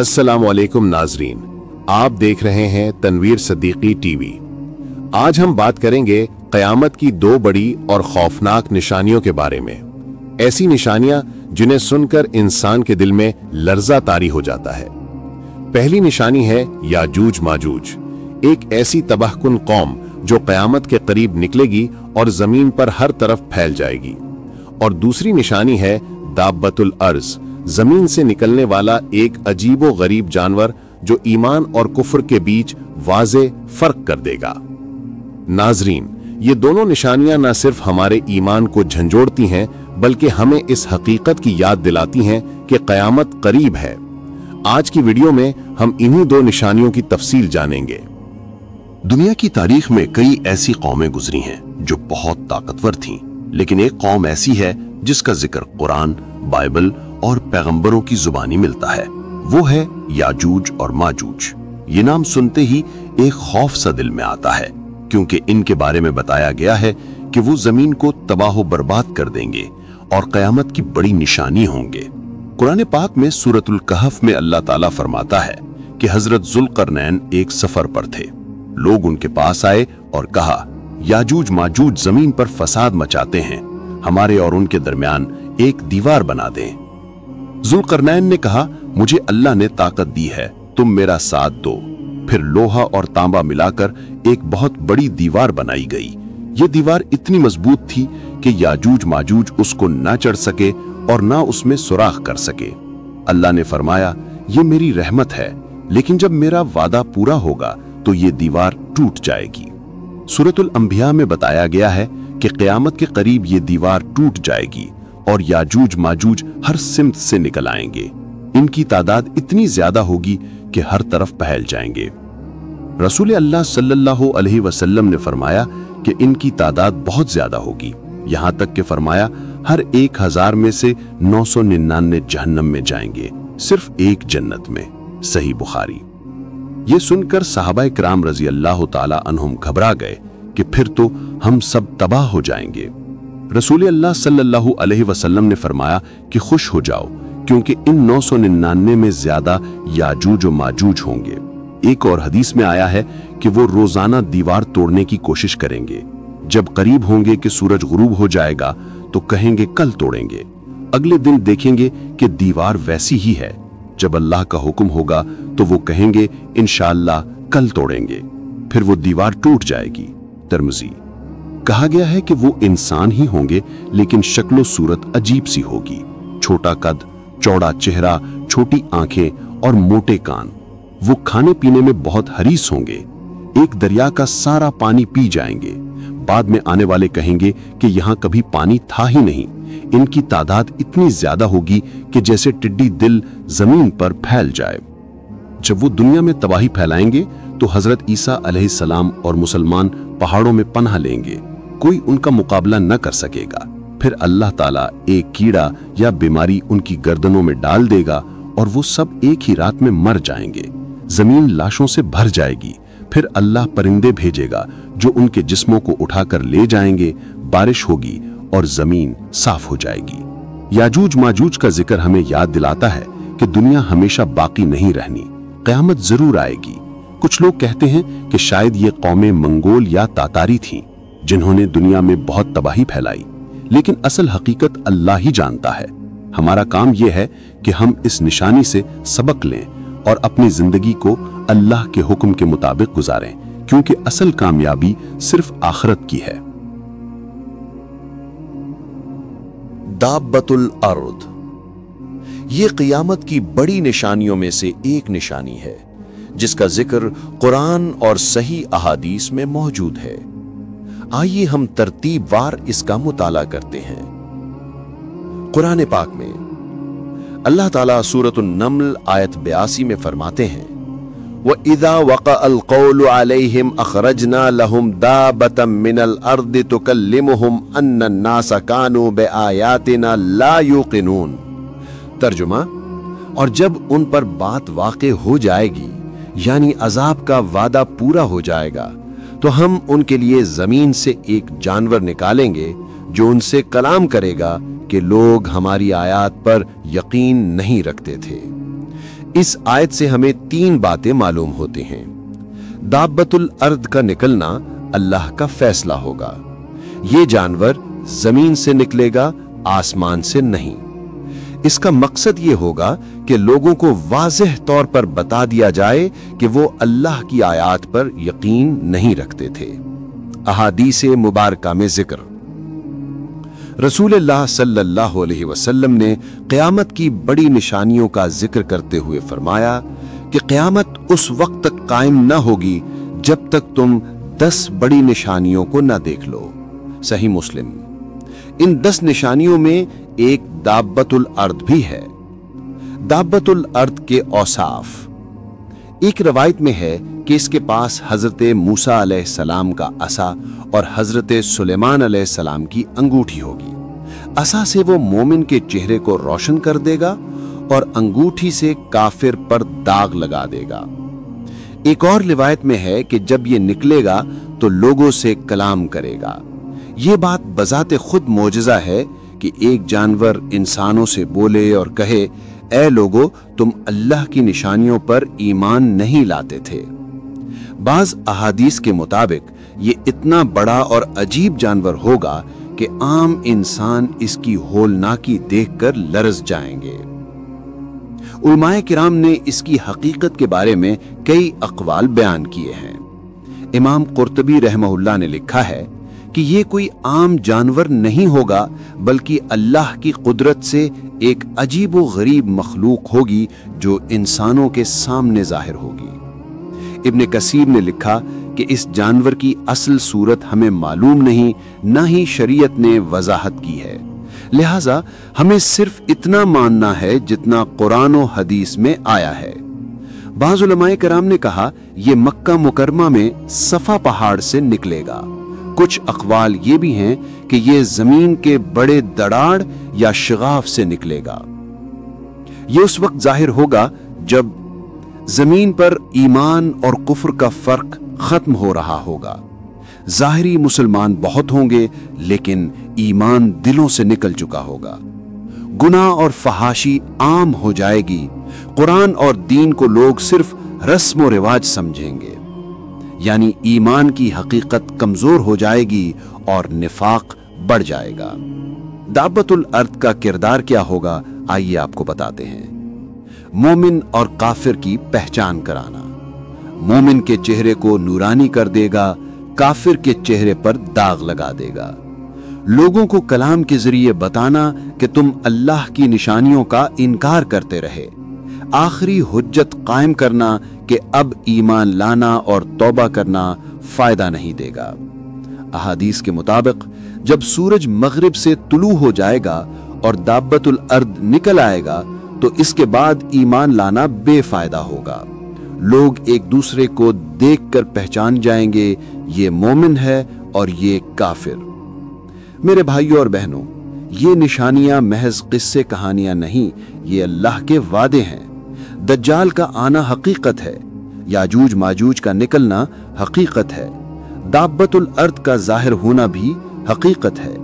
अस्सलाम वालेकुम नाजरीन, आप देख रहे हैं तनवीर सिद्दीकी टीवी। आज हम बात करेंगे क़यामत की दो बड़ी और खौफनाक निशानियों के बारे में। ऐसी निशानियां जिन्हें सुनकर इंसान के दिल में लर्जा तारी हो जाता है। पहली निशानी है याजूज माजूज, एक ऐसी तबाहकुन कौम जो क़यामत के करीब निकलेगी और जमीन पर हर तरफ फैल जाएगी। और दूसरी निशानी है दाब्बतुल अर्ज़, जमीन से निकलने वाला एक अजीबो गरीब जानवर जो ईमान और कुफ्र के बीच वाज़े फर्क कर देगा। नाजरीन, ये दोनों निशानियां न सिर्फ हमारे ईमान को झंझोड़ती हैं बल्कि हमें इस हकीकत की याद दिलाती हैं कि क़यामत करीब है। आज की वीडियो में हम इन्हीं दो निशानियों की तफसील जानेंगे। दुनिया की तारीख में कई ऐसी कौमें गुजरी हैं जो बहुत ताकतवर थीं, लेकिन एक कौम ऐसी है जिसका जिक्र कुरान, बाइबल और पैगंबरों की जुबानी मिलता है। वो है याजूज और माजूज। ये नाम सुनते ही एक खौफ सा दिल में आता है, क्योंकि इनके बारे में बताया गया है कि वो जमीन को तबाह बर्बाद कर देंगे और कयामत की बड़ी निशानी होंगे। कुरान पाक में सूरतुल कहफ में अल्लाह ताला फरमाता है कि हजरत जुल्करनैन एक सफर पर थे। लोग उनके पास आए और कहा, याजूज माजूज जमीन पर फसाद मचाते हैं, हमारे और उनके दरमियान एक दीवार बना दें। जुल्करनैन ने कहा, मुझे अल्लाह ने ताकत दी है, तुम मेरा साथ दो। फिर लोहा और तांबा मिलाकर एक बहुत बड़ी दीवार बनाई गई। ये दीवार इतनी मजबूत थी कि याजूज माजूज उसको ना चढ़ सके और ना उसमें सुराख कर सके। अल्लाह ने फरमाया, ये मेरी रहमत है, लेकिन जब मेरा वादा पूरा होगा तो ये दीवार टूट जाएगी। सूरतुल अंबिया में बताया गया है कि क़यामत के करीब ये दीवार टूट जाएगी और याजूज माजूज हर सिमत से निकल आएंगे। इनकी तादाद इतनी ज्यादा होगी कि हर तरफ फैल जाएंगे। रसूल अल्लाह सल्लल्लाहु अलैहि वसल्लम ने फरमाया कि इनकी तादाद बहुत ज्यादा होगी, यहां तक कि फरमाया हर 1000 में से 999 जहन्नम में जाएंगे, सिर्फ एक जन्नत में। सही बुखारी। ये सुनकर सहाबा किराम रजी अल्लाह ताला अन्हुम घबरा गए कि फिर तो हम सब तबाह हो जाएंगे। रसूल अल्लाह सल्लल्लाहु अलैहि वसल्लम ने फरमाया कि खुश हो जाओ, क्योंकि इन 999 में ज्यादा याजूज और माजूज होंगे। एक और हदीस में आया है कि वो रोजाना दीवार तोड़ने की कोशिश करेंगे। जब करीब होंगे कि सूरज गुरूब हो जाएगा तो कहेंगे कल तोड़ेंगे। अगले दिन देखेंगे कि दीवार वैसी ही है। जब अल्लाह का हुक्म होगा तो वो कहेंगे इंशाअल्लाह कल तोड़ेंगे। फिर वो दीवार टूट जाएगी। तिरमिज़ी। कहा गया है कि वो इंसान ही होंगे, लेकिन शक्लो सूरत अजीब सी होगी। छोटा कद, चौड़ा चेहरा, छोटी आंखें और मोटे कान। वो खाने पीने में बहुत हरीस होंगे। एक दरिया का सारा पानी पी जाएंगे। बाद में आने वाले कहेंगे कि यहाँ कभी पानी था ही नहीं। इनकी तादाद इतनी ज्यादा होगी कि जैसे टिड्डी दिल जमीन पर फैल जाए। जब वो दुनिया में तबाही फैलाएंगे तो हजरत ईसा अलैहिस्सलाम और मुसलमान पहाड़ों में पनाह लेंगे। कोई उनका मुकाबला न कर सकेगा। फिर अल्लाह ताला एक कीड़ा या बीमारी उनकी गर्दनों में डाल देगा और वो सब एक ही रात में मर जाएंगे। जमीन लाशों से भर जाएगी। फिर अल्लाह परिंदे भेजेगा जो उनके जिस्मों को उठाकर ले जाएंगे। बारिश होगी और जमीन साफ हो जाएगी। याजूज माजूज का जिक्र हमें याद दिलाता है कि दुनिया हमेशा बाकी नहीं रहनी, क़यामत जरूर आएगी। कुछ लोग कहते हैं कि शायद ये कौमें मंगोल या तातारी थीं, जिन्होंने दुनिया में बहुत तबाही फैलाई, लेकिन असल हकीकत अल्लाह ही जानता है। हमारा काम यह है कि हम इस निशानी से सबक लें और अपनी जिंदगी को अल्लाह के हुक्म के मुताबिक गुजारें, क्योंकि असल कामयाबी सिर्फ आखिरत की है। दाब्बतुल अर्द, ये क़यामत की बड़ी निशानियों में से एक निशानी है जिसका जिक्र कुरान और सही अहादीस में मौजूद है। आइए हम तरतीबवार इसका मुताला करते हैं। कुरान पाक में अल्लाह ताला सूरतुन नम्ल आयत 82 में फरमाते हैं, वइज़ा वक़अल क़ौलु अलैहिम अख़रजना लहुम दाब्बतम मिनल अर्दि तुकल्लिमुहुम अन्नन्नास कानू बिआयातिना ला युक़िनून। तर्जुमा, और जब उन पर बात वाक़े हो जाएगी, यानी अजाब का वादा पूरा हो जाएगा, तो हम उनके लिए जमीन से एक जानवर निकालेंगे जो उनसे कलाम करेगा कि लोग हमारी आयात पर यकीन नहीं रखते थे। इस आयत से हमें 3 बातें मालूम होती हैं। दाब्बतुल अर्द का निकलना अल्लाह का फैसला होगा। ये जानवर जमीन से निकलेगा, आसमान से नहीं। इसका मकसद ये होगा कि लोगों को वाज़ेह तौर पर बता दिया जाए कि वो अल्लाह की आयात पर यकीन नहीं रखते थे। अहादीसे मुबारका में जिक्र, रसूलुल्लाह सल्लल्लाहु अलैहि वसल्लम ने क़यामत की बड़ी निशानियों का जिक्र करते हुए फरमाया कि क़यामत उस वक्त तक कायम न होगी जब तक तुम 10 बड़ी निशानियों को न देख लो। सही मुस्लिम। इन 10 निशानियों में एक दाब्बतुल अर्द भी है। दाब्बतुल अर्द के औसाफ। एक रवायत में है कि इसके पास हजरत मूसा अलैहिस्सलाम का असा और हजरत सुलेमान अलैहिस्सलाम की अंगूठी होगी। असा से वो मोमिन के चेहरे को रोशन कर देगा और अंगूठी से काफिर पर दाग लगा देगा। एक और रिवायत में है कि जब ये निकलेगा तो लोगों से कलाम करेगा। ये बात बजाते खुद मोजज़ा है कि एक जानवर इंसानों से बोले और कहे, ऐ लोगों, तुम अल्लाह की निशानियों पर ईमान नहीं लाते थे। बाज अहादीस के मुताबिक ये इतना बड़ा और अजीब जानवर होगा कि आम इंसान इसकी होलनाकी देखकर लरज़ जाएंगे। उलमाए किराम ने इसकी हकीकत के बारे में कई अक़वाल बयान किए हैं। इमाम कुर्तबी रहमहुल्लाह ने लिखा है कि ये कोई आम जानवर नहीं होगा, बल्कि अल्लाह की कुदरत से एक अजीब व गरीब मखलूक होगी जो इंसानों के सामने जाहिर होगी। इब्ने कसीर ने लिखा कि इस जानवर की असल सूरत हमें मालूम नहीं, न ही शरीयत ने वजाहत की है। लिहाजा हमें सिर्फ इतना मानना है जितना कुरान और हदीस में आया है। बाज़ उलमाए किराम ने कहा यह मक्का मुकरमा में सफा पहाड़ से निकलेगा। कुछ अक़वाल ये भी हैं कि ये जमीन के बड़े दराड़ या शिगाफ से निकलेगा। ये उस वक्त जाहिर होगा जब जमीन पर ईमान और कुफ्र का फर्क खत्म हो रहा होगा। जाहिरी मुसलमान बहुत होंगे, लेकिन ईमान दिलों से निकल चुका होगा। गुनाह और फहाशी आम हो जाएगी। कुरान और दीन को लोग सिर्फ रस्म और रिवाज समझेंगे, यानी ईमान की हकीकत कमजोर हो जाएगी और निफाक बढ़ जाएगा। दाब्बतुल अर्द का किरदार क्या होगा, आइए आपको बताते हैं। मोमिन और काफिर की पहचान कराना। मोमिन के चेहरे को नूरानी कर देगा, काफिर के चेहरे पर दाग लगा देगा। लोगों को कलाम के जरिए बताना कि तुम अल्लाह की निशानियों का इनकार करते रहे। आखिरी हुज्जत कायम करना कि अब ईमान लाना और तौबा करना फायदा नहीं देगा। अहादीस के मुताबिक जब सूरज मगरिब से तुलू हो जाएगा और दाब्बतुल अर्द निकल आएगा तो इसके बाद ईमान लाना बेफायदा होगा। लोग एक दूसरे को देखकर पहचान जाएंगे, ये मोमिन है और ये काफिर। मेरे भाइयों और बहनों, ये निशानियां महज किस्से कहानियां नहीं, ये अल्लाह के वादे हैं। दज्जाल का आना हकीकत है, याजूज माजूज का निकलना हकीकत है, दाब्बतुल अर्द का जाहिर होना भी हकीकत है।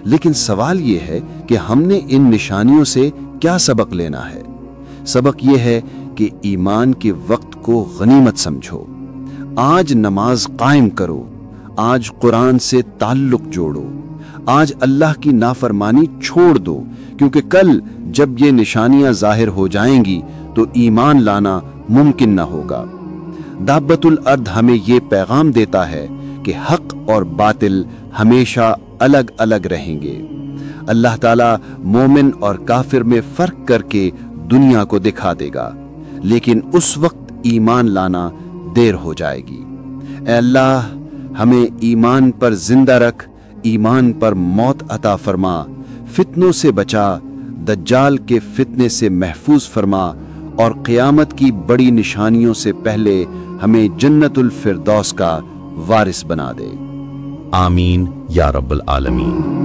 लेकिन सवाल यह है कि हमने इन निशानियों से क्या सबक लेना है। सबक यह है कि ईमान के वक्त को गनीमत समझो। आज नमाज कायम करो, आज कुरान से ताल्लुक जोड़ो, आज अल्लाह की नाफरमानी छोड़ दो, क्योंकि कल जब ये निशानियां जाहिर हो जाएंगी तो ईमान लाना मुमकिन न होगा। दाब्बतुल अर्द हमें ये पैगाम देता है कि हक और बातिल हमेशा अलग अलग रहेंगे। अल्लाह ताला मोमिन और काफिर में फर्क करके दुनिया को दिखा देगा, लेकिन उस वक्त ईमान लाना देर हो जाएगी। ऐ अल्लाह, हमें ईमान पर जिंदा रख, ईमान पर मौत अता फरमा, फितनों से बचा, दज्जाल के फितने से महफूज फरमा और क़यामत की बड़ी निशानियों से पहले हमें जन्नतुल फिरदौस का वारिस बना दे। आमीन या रब्बल आलमीन।